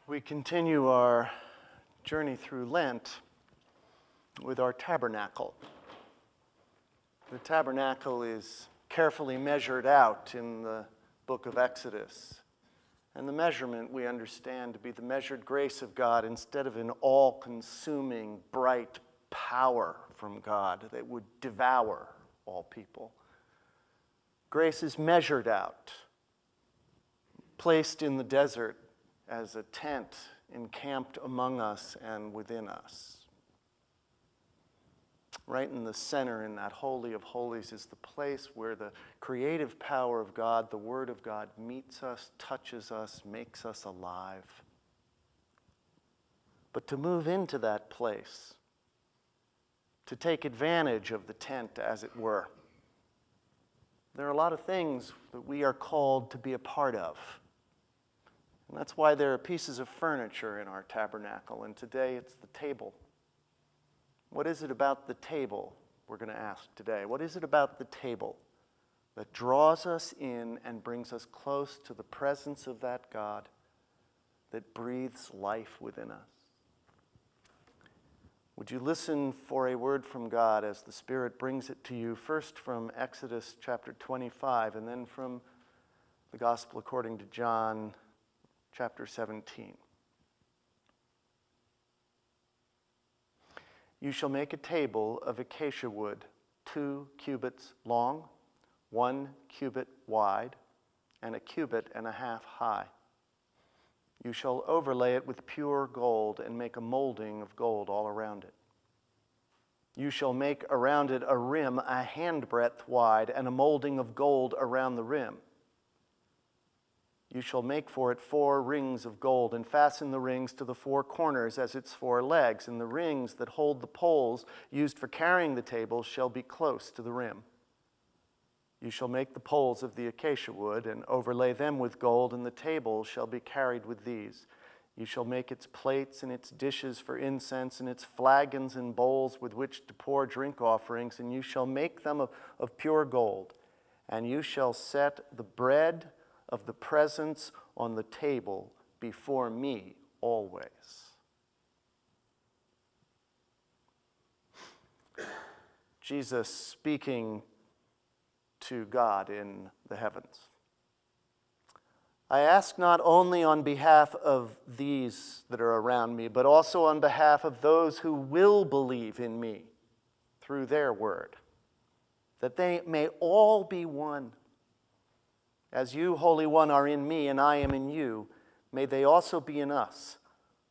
We continue our journey through Lent with our tabernacle. The tabernacle is carefully measured out in the book of Exodus. And the measurement we understand to be the measured grace of God instead of an all-consuming, bright power from God that would devour all people. Grace is measured out, placed in the desert as a tent encamped among us and within us. Right in the center, in that Holy of Holies, is the place where the creative power of God, the Word of God, meets us, touches us, makes us alive. But to move into that place, to take advantage of the tent, as it were, there are a lot of things that we are called to be a part of. And that's why there are pieces of furniture in our tabernacle, and today it's the table. What is it about the table, we're going to ask today? What is it about the table that draws us in and brings us close to the presence of that God that breathes life within us? Would you listen for a word from God as the Spirit brings it to you, first from Exodus chapter 25, and then from the Gospel according to John chapter 17. You shall make a table of acacia wood, 2 cubits long, 1 cubit wide, and 1.5 cubits high. You shall overlay it with pure gold and make a molding of gold all around it. You shall make around it a rim 1 handbreadth wide and a molding of gold around the rim. You shall make for it 4 rings of gold and fasten the rings to the 4 corners as its 4 legs, and the rings that hold the poles used for carrying the table shall be close to the rim. You shall make the poles of the acacia wood and overlay them with gold, and the table shall be carried with these. You shall make its plates and its dishes for incense and its flagons and bowls with which to pour drink offerings, and you shall make them of pure gold. And you shall set the bread of the presence on the table before me always. Jesus speaking to God in the heavens. I ask not only on behalf of these that are around me, but also on behalf of those who will believe in me through their word, that they may all be one. As you, Holy One, are in me and I am in you, may they also be in us,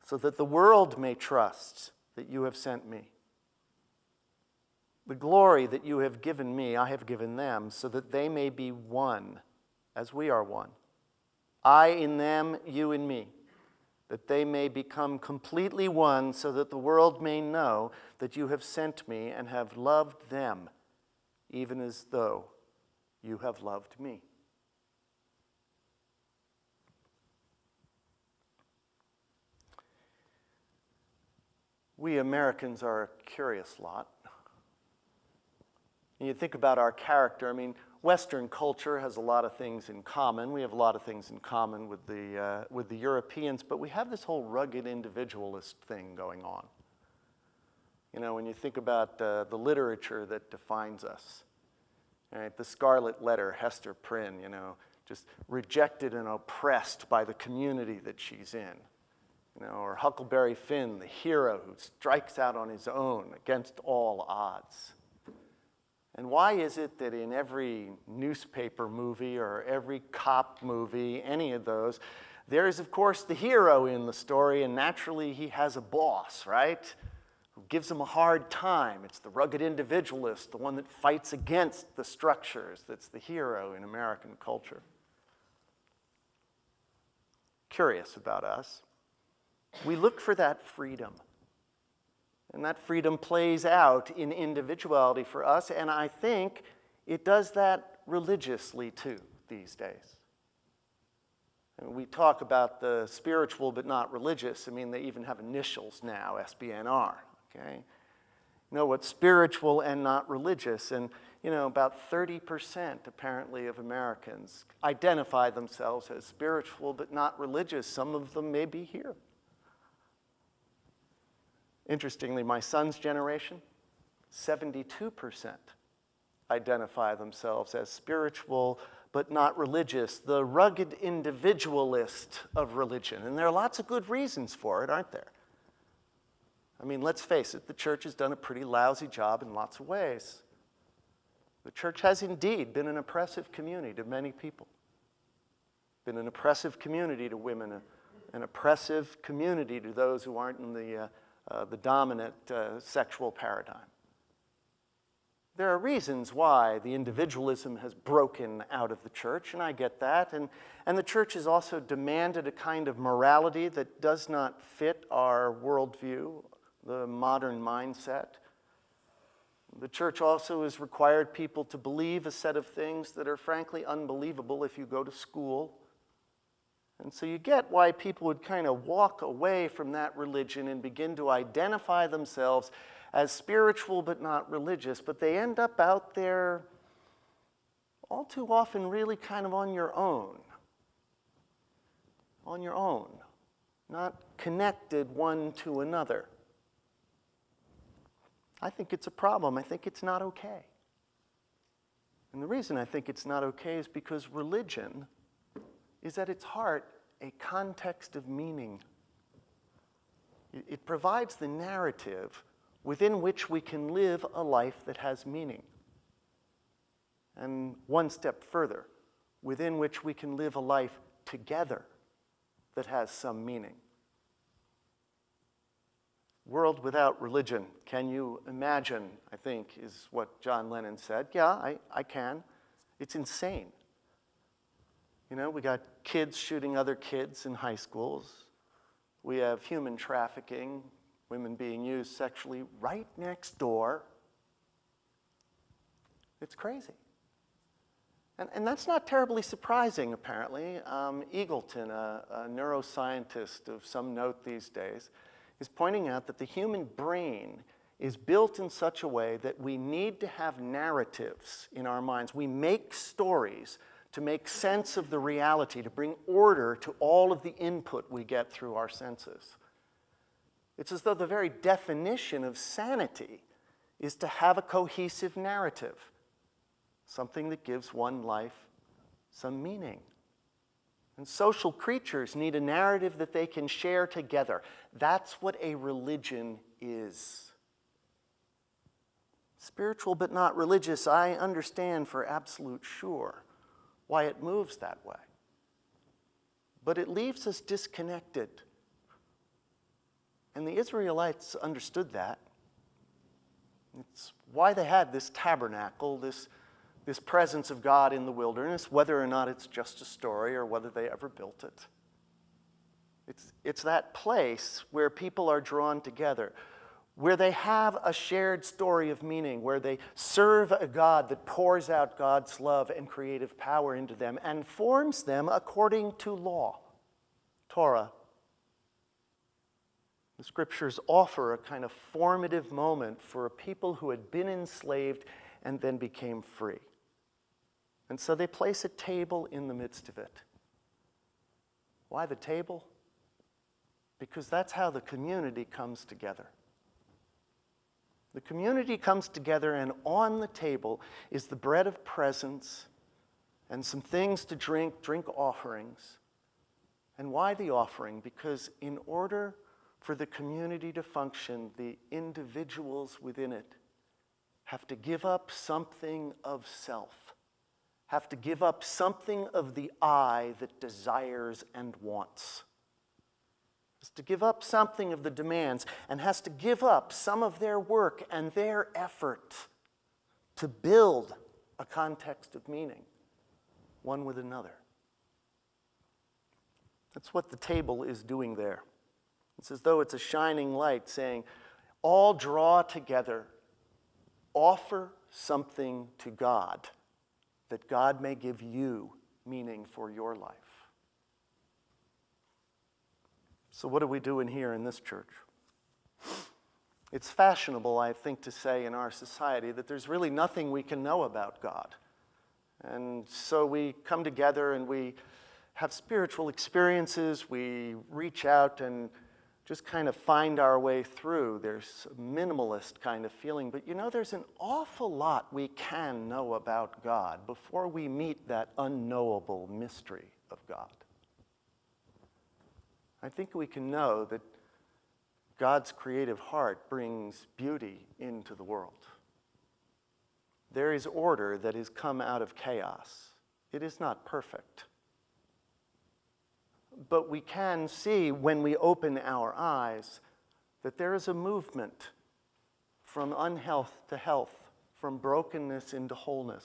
so that the world may trust that you have sent me. The glory that you have given me, I have given them, so that they may be one, as we are one. I in them, you in me, that they may become completely one, so that the world may know that you have sent me and have loved them, even as though you have loved me. We Americans are a curious lot. You think about our character. I mean, Western culture has a lot of things in common. We have a lot of things in common with the Europeans, but we have this whole rugged individualist thing going on. You know, when you think about the literature that defines us, right? The Scarlet Letter, Hester Prynne, you know, just rejected and oppressed by the community that she's in. You know, or Huckleberry Finn, the hero who strikes out on his own against all odds. And why is it that in every newspaper movie or every cop movie, any of those, there is, of course, the hero in the story, and naturally he has a boss, right? Who gives him a hard time. It's the rugged individualist, the one that fights against the structures, that's the hero in American culture. Curious about us. We look for that freedom. And that freedom plays out in individuality for us, and I think it does that religiously too these days. And we talk about the spiritual but not religious. I mean, they even have initials now, SBNR, okay? You know, what's spiritual and not religious, and you know, about 30% apparently of Americans identify themselves as spiritual but not religious. Some of them may be here Interestingly, my son's generation, 72% identify themselves as spiritual but not religious, the rugged individualist of religion. And there are lots of good reasons for it, aren't there? I mean, let's face it, the church has done a pretty lousy job in lots of ways. The church has indeed been an oppressive community to many people. Been an oppressive community to women, an oppressive community to those who aren't in the dominant sexual paradigm. There are reasons why the individualism has broken out of the church, and I get that. And the church has also demanded a kind of morality that does not fit our worldview, the modern mindset. The church also has required people to believe a set of things that are frankly unbelievable if you go to school. And so you get why people would kind of walk away from that religion and begin to identify themselves as spiritual but not religious, but they end up out there all too often really kind of on your own, not connected one to another. I think it's a problem. I think it's not okay. And the reason I think it's not okay is because religion is at its heart a context of meaning. It provides the narrative within which we can live a life that has meaning. And one step further, within which we can live a life together that has some meaning. World without religion, can you imagine, I think, is what John Lennon said. Yeah, I can. It's insane. You know, we got kids shooting other kids in high schools. We have human trafficking, women being used sexually right next door. It's crazy. And that's not terribly surprising, apparently. Eagleton, a neuroscientist of some note these days, is pointing out that the human brain is built in such a way that we need to have narratives in our minds. We make stories to make sense of the reality, to bring order to all of the input we get through our senses. It's as though the very definition of sanity is to have a cohesive narrative, something that gives one life some meaning. And social creatures need a narrative that they can share together. That's what a religion is. Spiritual but not religious, I understand for absolute sure why it moves that way. But it leaves us disconnected. And the Israelites understood that. It's why they had this tabernacle, this presence of God in the wilderness, whether or not it's just a story or whether they ever built it. It's that place where people are drawn together, where they have a shared story of meaning, where they serve a God that pours out God's love and creative power into them and forms them according to law, Torah. The scriptures offer a kind of formative moment for a people who had been enslaved and then became free. And so they place a table in the midst of it. Why the table? Because that's how the community comes together. The community comes together, and on the table is the bread of presence and some things to drink offerings. And why the offering? Because in order for the community to function, the individuals within it have to give up something of self, have to give up something of the I that desires and wants, has to give up something of the demands, and has to give up some of their work and their effort to build a context of meaning, one with another. That's what the table is doing there. It's as though it's a shining light saying, all draw together, offer something to God, that God may give you meaning for your life. So what do we do in here in this church? It's fashionable, I think, to say in our society that there's really nothing we can know about God. And so we come together and we have spiritual experiences, we reach out and just kind of find our way through. There's a minimalist kind of feeling, but you know, there's an awful lot we can know about God before we meet that unknowable mystery of God. I think we can know that God's creative heart brings beauty into the world. There is order that has come out of chaos. It is not perfect. But we can see when we open our eyes that there is a movement from unhealth to health, from brokenness into wholeness.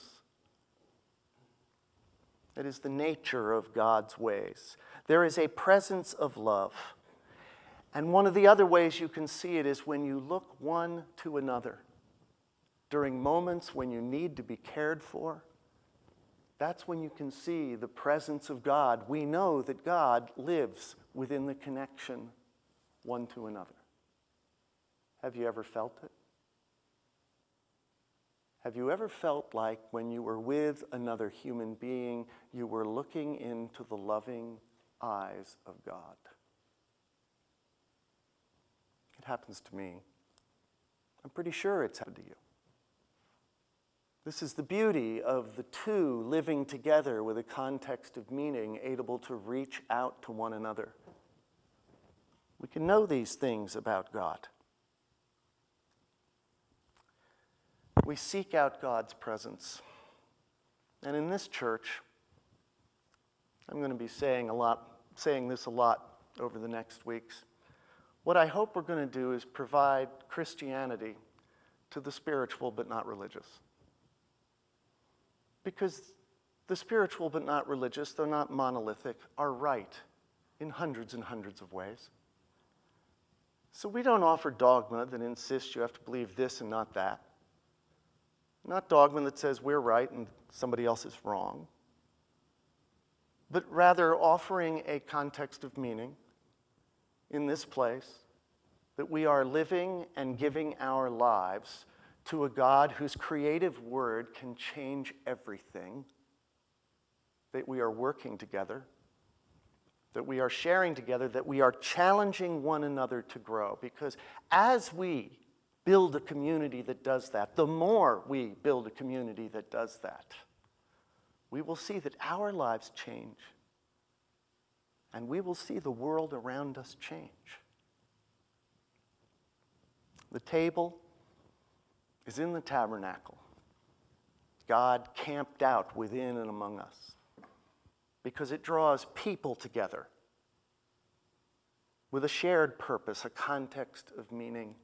It is the nature of God's ways. There is a presence of love. And one of the other ways you can see it is when you look one to another. During moments when you need to be cared for, that's when you can see the presence of God. We know that God lives within the connection one to another. Have you ever felt it? Have you ever felt like when you were with another human being, you were looking into the loving eyes of God? It happens to me. I'm pretty sure it's happened to you. This is the beauty of the two living together with a context of meaning, able to reach out to one another. We can know these things about God. We seek out God's presence. And in this church, I'm going to be saying this a lot over the next weeks. What I hope we're going to do is provide Christianity to the spiritual but not religious. Because the spiritual but not religious, though not monolithic, are right in hundreds and hundreds of ways. So we don't offer dogma that insists you have to believe this and not that. Not dogma that says we're right and somebody else is wrong. But rather offering a context of meaning in this place that we are living and giving our lives to a God whose creative word can change everything, that we are working together, that we are sharing together, that we are challenging one another to grow. Because as we build a community that does that, the more we build a community that does that, we will see that our lives change, and we will see the world around us change. The table is in the tabernacle. God camped out within and among us because it draws people together with a shared purpose, a context of meaning,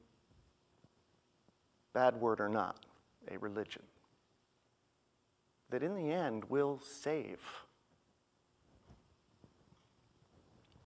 bad word or not, a religion, that in the end will save